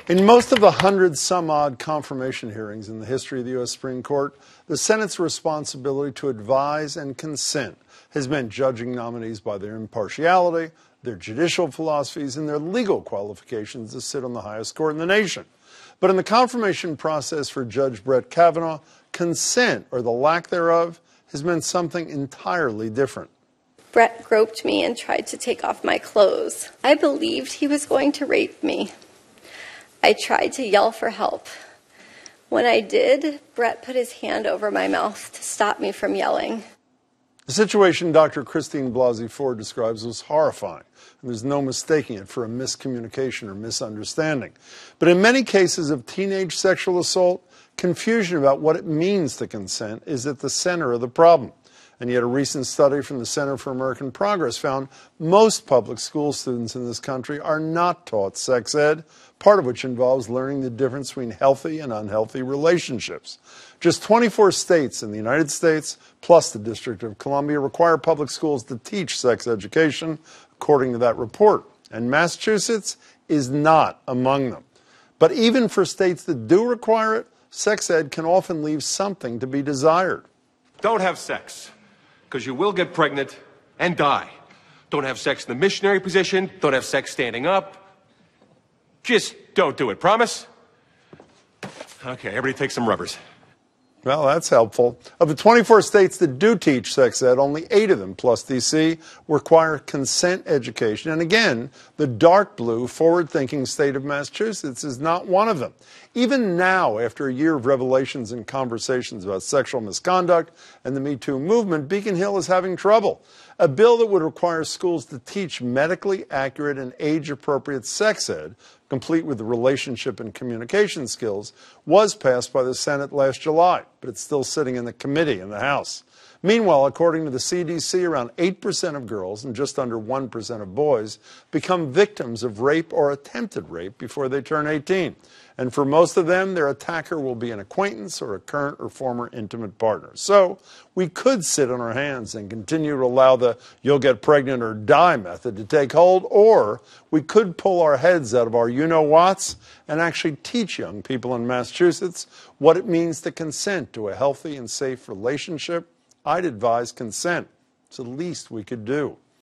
In most of the 100-some-odd confirmation hearings in the history of the U.S. Supreme Court, the Senate's responsibility to advise and consent has meant judging nominees by their impartiality, their judicial philosophies, and their legal qualifications to sit on the highest court in the nation. But in the confirmation process for Judge Brett Kavanaugh, consent, or the lack thereof, has meant something entirely different. Brett groped me and tried to take off my clothes. I believed he was going to rape me. I tried to yell for help. When I did, Brett put his hand over my mouth to stop me from yelling. The situation Dr. Christine Blasey Ford describes was horrifying, and there's no mistaking it for a miscommunication or misunderstanding. But in many cases of teenage sexual assault, confusion about what it means to consent is at the center of the problem. And yet a recent study from the Center for American Progress found most public school students in this country are not taught sex ed, part of which involves learning the difference between healthy and unhealthy relationships. Just 24 states in the United States, plus the District of Columbia, require public schools to teach sex education, according to that report. And Massachusetts is not among them. But even for states that do require it, sex ed can often leave something to be desired. Don't have sex, because you will get pregnant and die. Don't have sex in the missionary position. Don't have sex standing up. Just don't do it. Promise? Okay, everybody take some rubbers. Well, that's helpful. Of the 24 states that do teach sex ed, only 8 of them, plus D.C., require consent education. And again, the dark blue, forward-thinking state of Massachusetts is not one of them. Even now, after a year of revelations and conversations about sexual misconduct and the Me Too movement, Beacon Hill is having trouble. A bill that would require schools to teach medically accurate and age-appropriate sex ed, complete with the relationship and communication skills, was passed by the Senate last July, but it's still sitting in the committee in the House. Meanwhile, according to the CDC, around 8% of girls and just under 1% of boys become victims of rape or attempted rape before they turn 18. And for most of them, their attacker will be an acquaintance or a current or former intimate partner. So we could sit on our hands and continue to allow the you'll get pregnant or die method to take hold, or we could pull our heads out of our you-know-whats and actually teach young people in Massachusetts what it means to consent to a healthy and safe relationship. I'd advise consent. It's the least we could do.